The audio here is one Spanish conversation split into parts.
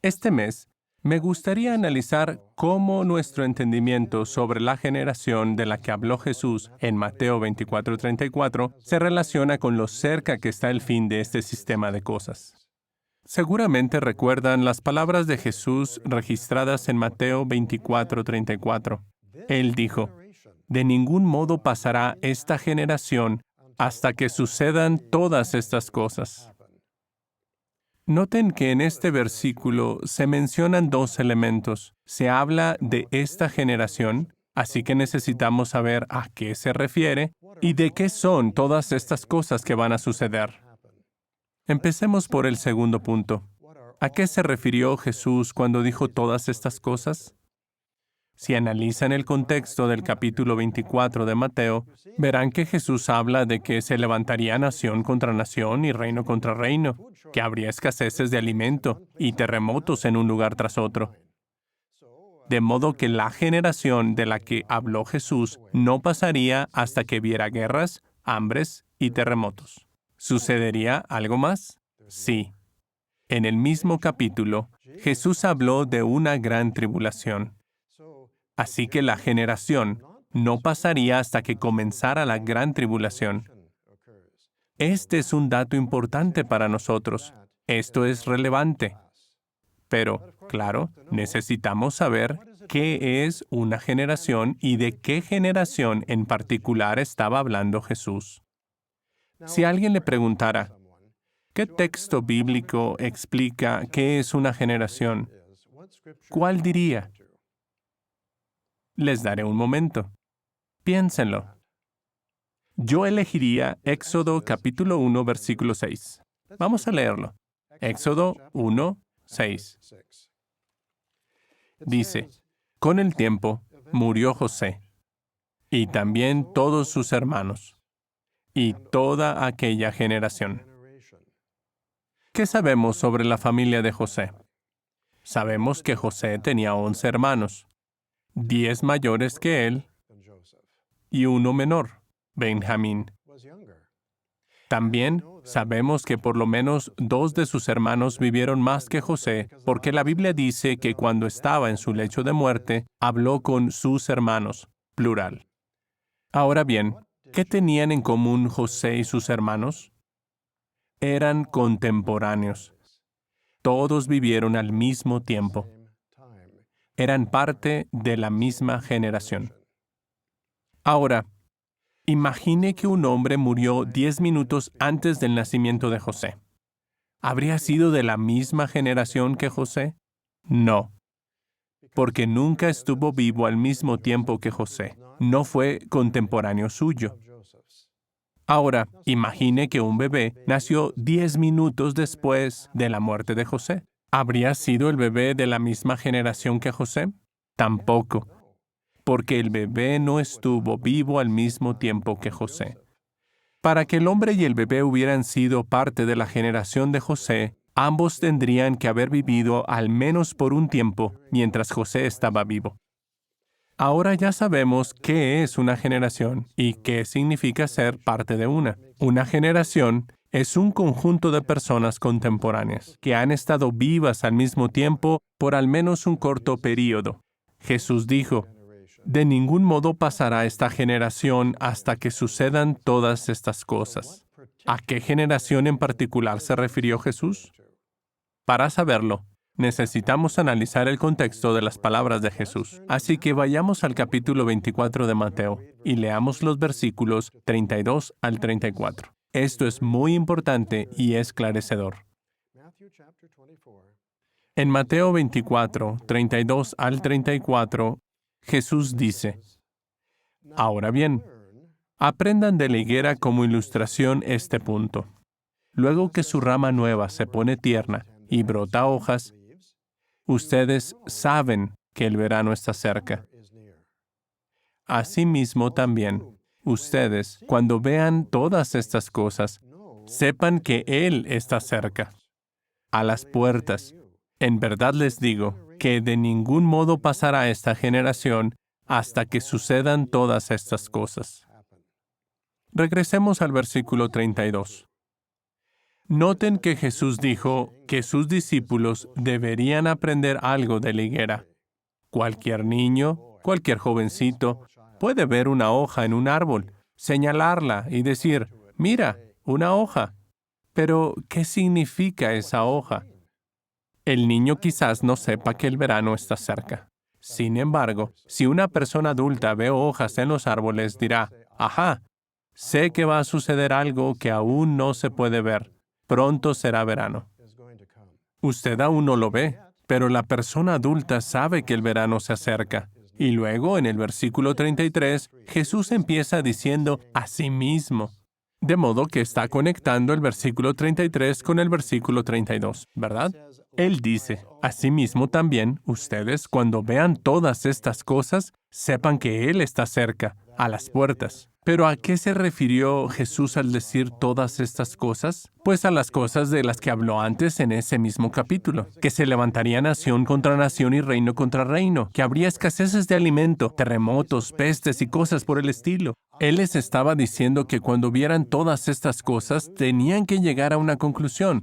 Este mes, me gustaría analizar cómo nuestro entendimiento sobre la generación de la que habló Jesús en Mateo 24:34 se relaciona con lo cerca que está el fin de este sistema de cosas. Seguramente recuerdan las palabras de Jesús registradas en Mateo 24:34. Él dijo, "De ningún modo pasará esta generación hasta que sucedan todas estas cosas". Noten que en este versículo se mencionan dos elementos. Se habla de esta generación, así que necesitamos saber a qué se refiere y de qué son todas estas cosas que van a suceder. Empecemos por el segundo punto. ¿A qué se refirió Jesús cuando dijo todas estas cosas? Si analizan el contexto del capítulo 24 de Mateo, verán que Jesús habla de que se levantaría nación contra nación y reino contra reino, que habría escaseces de alimento y terremotos en un lugar tras otro. De modo que la generación de la que habló Jesús no pasaría hasta que viera guerras, hambres y terremotos. ¿Sucedería algo más? Sí. En el mismo capítulo, Jesús habló de una gran tribulación. Así que la generación no pasaría hasta que comenzara la gran tribulación. Este es un dato importante para nosotros. Esto es relevante. Pero, claro, necesitamos saber qué es una generación y de qué generación en particular estaba hablando Jesús. Si alguien le preguntara, ¿qué texto bíblico explica qué es una generación? ¿Cuál diría? Les daré un momento. Piénsenlo. Yo elegiría Éxodo capítulo 1, versículo 6. Vamos a leerlo. Éxodo 1, 6. Dice, con el tiempo murió José, y también todos sus hermanos, y toda aquella generación. ¿Qué sabemos sobre la familia de José? Sabemos que José tenía 11 hermanos, 10 mayores que él y uno menor, Benjamín. También sabemos que por lo menos 2 de sus hermanos vivieron más que José, porque la Biblia dice que cuando estaba en su lecho de muerte, habló con sus hermanos, plural. Ahora bien, ¿qué tenían en común José y sus hermanos? Eran contemporáneos. Todos vivieron al mismo tiempo. Eran parte de la misma generación. Ahora, imagine que un hombre murió 10 minutos antes del nacimiento de José. ¿Habría sido de la misma generación que José? No, porque nunca estuvo vivo al mismo tiempo que José. No fue contemporáneo suyo. Ahora, imagine que un bebé nació 10 minutos después de la muerte de José. ¿Habría sido el bebé de la misma generación que José? Tampoco, porque el bebé no estuvo vivo al mismo tiempo que José. Para que el hombre y el bebé hubieran sido parte de la generación de José, ambos tendrían que haber vivido al menos por un tiempo mientras José estaba vivo. Ahora ya sabemos qué es una generación y qué significa ser parte de una. Una generación es un conjunto de personas contemporáneas que han estado vivas al mismo tiempo por al menos un corto período. Jesús dijo, "De ningún modo pasará esta generación hasta que sucedan todas estas cosas". ¿A qué generación en particular se refirió Jesús? Para saberlo, necesitamos analizar el contexto de las palabras de Jesús. Así que vayamos al capítulo 24 de Mateo y leamos los versículos 32 al 34. Esto es muy importante y esclarecedor. En Mateo 24, 32 al 34, Jesús dice, "Ahora bien, aprendan de la higuera como ilustración este punto. Luego que su rama nueva se pone tierna y brota hojas, ustedes saben que el verano está cerca. Asimismo también, ustedes, cuando vean todas estas cosas, sepan que Él está cerca, a las puertas. En verdad les digo que de ningún modo pasará esta generación hasta que sucedan todas estas cosas". Regresemos al versículo 32. Noten que Jesús dijo que sus discípulos deberían aprender algo de la higuera. Cualquier niño, cualquier jovencito, puede ver una hoja en un árbol, señalarla y decir, mira, una hoja. Pero, ¿qué significa esa hoja? El niño quizás no sepa que el verano está cerca. Sin embargo, si una persona adulta ve hojas en los árboles, dirá, ajá, sé que va a suceder algo que aún no se puede ver. Pronto será verano. Usted aún no lo ve, pero la persona adulta sabe que el verano se acerca. Y luego, en el versículo 33, Jesús empieza diciendo a sí mismo. De modo que está conectando el versículo 33 con el versículo 32, ¿verdad? Él dice, asimismo también, ustedes, cuando vean todas estas cosas, sepan que Él está cerca, a las puertas. ¿Pero a qué se refirió Jesús al decir todas estas cosas? Pues a las cosas de las que habló antes en ese mismo capítulo, que se levantaría nación contra nación y reino contra reino, que habría escaseces de alimento, terremotos, pestes y cosas por el estilo. Él les estaba diciendo que cuando vieran todas estas cosas, tenían que llegar a una conclusión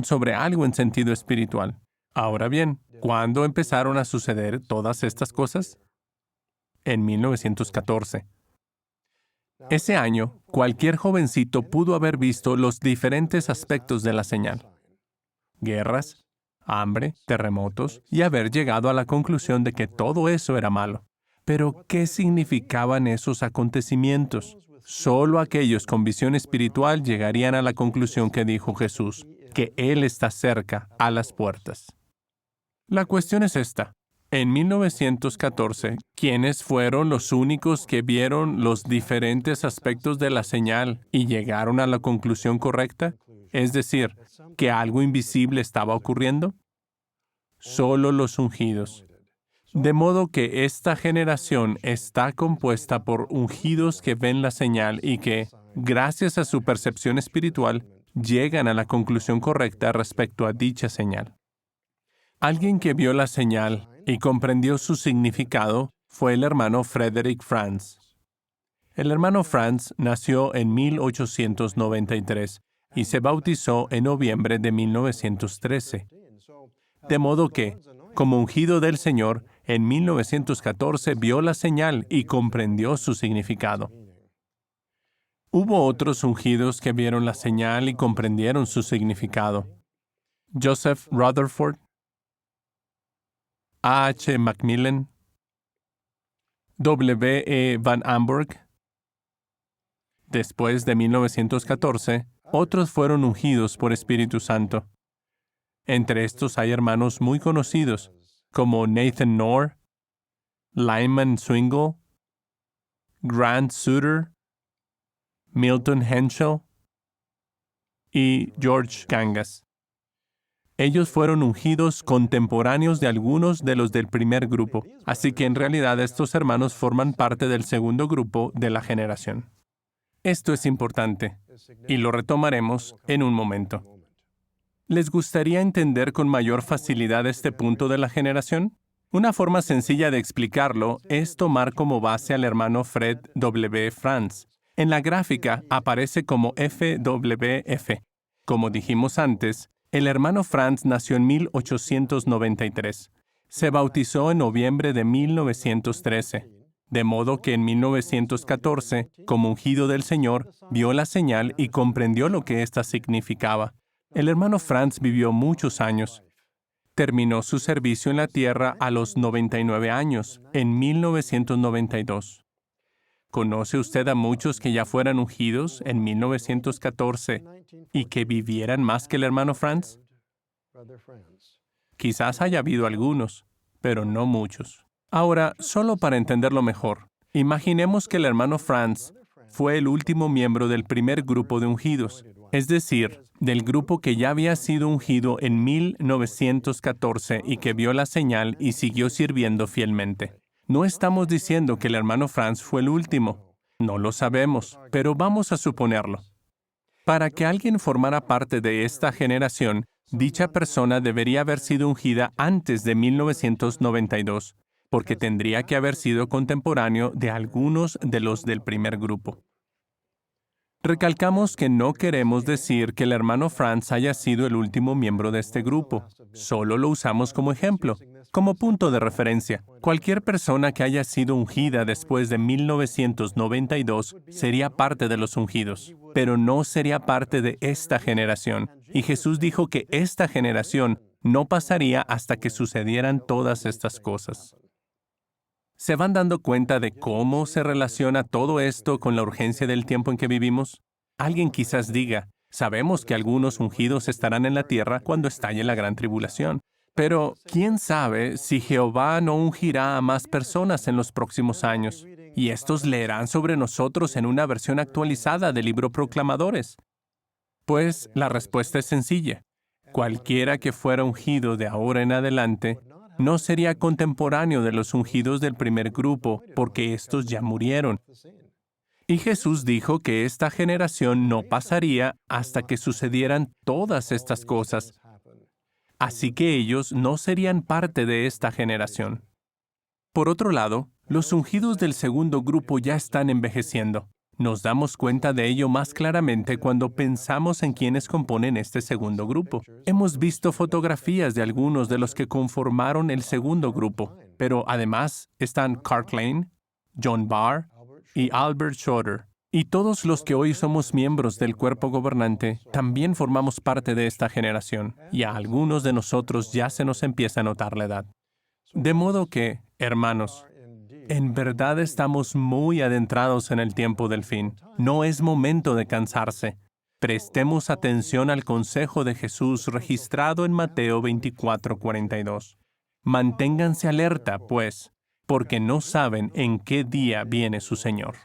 sobre algo en sentido espiritual. Ahora bien, ¿cuándo empezaron a suceder todas estas cosas? En 1914. Ese año, cualquier jovencito pudo haber visto los diferentes aspectos de la señal. Guerras, hambre, terremotos, y haber llegado a la conclusión de que todo eso era malo. Pero, ¿qué significaban esos acontecimientos? Solo aquellos con visión espiritual llegarían a la conclusión que dijo Jesús, que Él está cerca, a las puertas. La cuestión es esta. En 1914, ¿quiénes fueron los únicos que vieron los diferentes aspectos de la señal y llegaron a la conclusión correcta? Es decir, que algo invisible estaba ocurriendo. Solo los ungidos. De modo que esta generación está compuesta por ungidos que ven la señal y que, gracias a su percepción espiritual, llegan a la conclusión correcta respecto a dicha señal. Alguien que vio la señal y comprendió su significado fue el hermano Frederick Franz. El hermano Franz nació en 1893 y se bautizó en noviembre de 1913. De modo que, como ungido del Señor, en 1914 vio la señal y comprendió su significado. Hubo otros ungidos que vieron la señal y comprendieron su significado. Joseph Rutherford, A. H. Macmillan, W. E. Van Amburg. Después de 1914, otros fueron ungidos por Espíritu Santo. Entre estos hay hermanos muy conocidos, como Nathan Knorr, Lyman Swingle, Grant Suter, Milton Henschel y George Kangas. Ellos fueron ungidos contemporáneos de algunos de los del primer grupo, así que en realidad estos hermanos forman parte del segundo grupo de la generación. Esto es importante, y lo retomaremos en un momento. ¿Les gustaría entender con mayor facilidad este punto de la generación? Una forma sencilla de explicarlo es tomar como base al hermano Fred W. Franz. En la gráfica aparece como FWF. Como dijimos antes, el hermano Franz nació en 1893. Se bautizó en noviembre de 1913. De modo que en 1914, como ungido del Señor, vio la señal y comprendió lo que ésta significaba. El hermano Franz vivió muchos años. Terminó su servicio en la tierra a los 99 años, en 1992. ¿Conoce usted a muchos que ya fueran ungidos en 1914 y que vivieran más que el hermano Franz? Quizás haya habido algunos, pero no muchos. Ahora, solo para entenderlo mejor, imaginemos que el hermano Franz fue el último miembro del primer grupo de ungidos, es decir, del grupo que ya había sido ungido en 1914 y que vio la señal y siguió sirviendo fielmente. No estamos diciendo que el hermano Franz fue el último. No lo sabemos, pero vamos a suponerlo. Para que alguien formara parte de esta generación, dicha persona debería haber sido ungida antes de 1992, porque tendría que haber sido contemporáneo de algunos de los del primer grupo. Recalcamos que no queremos decir que el hermano Franz haya sido el último miembro de este grupo. Solo lo usamos como ejemplo, como punto de referencia. Cualquier persona que haya sido ungida después de 1992 sería parte de los ungidos, pero no sería parte de esta generación. Y Jesús dijo que esta generación no pasaría hasta que sucedieran todas estas cosas. ¿Se van dando cuenta de cómo se relaciona todo esto con la urgencia del tiempo en que vivimos? Alguien quizás diga, sabemos que algunos ungidos estarán en la tierra cuando estalle la gran tribulación. Pero, ¿quién sabe si Jehová no ungirá a más personas en los próximos años? Y estos leerán sobre nosotros en una versión actualizada del libro Proclamadores. Pues, la respuesta es sencilla. Cualquiera que fuera ungido de ahora en adelante no sería contemporáneo de los ungidos del primer grupo, porque estos ya murieron. Y Jesús dijo que esta generación no pasaría hasta que sucedieran todas estas cosas. Así que ellos no serían parte de esta generación. Por otro lado, los ungidos del segundo grupo ya están envejeciendo. Nos damos cuenta de ello más claramente cuando pensamos en quienes componen este segundo grupo. Hemos visto fotografías de algunos de los que conformaron el segundo grupo, pero además están Clark Lane, John Barr y Albert Schroeder. Y todos los que hoy somos miembros del cuerpo gobernante también formamos parte de esta generación, y a algunos de nosotros ya se nos empieza a notar la edad. De modo que, hermanos, en verdad estamos muy adentrados en el tiempo del fin. No es momento de cansarse. Prestemos atención al consejo de Jesús registrado en Mateo 24:42. Manténganse alerta, pues, porque no saben en qué día viene su Señor.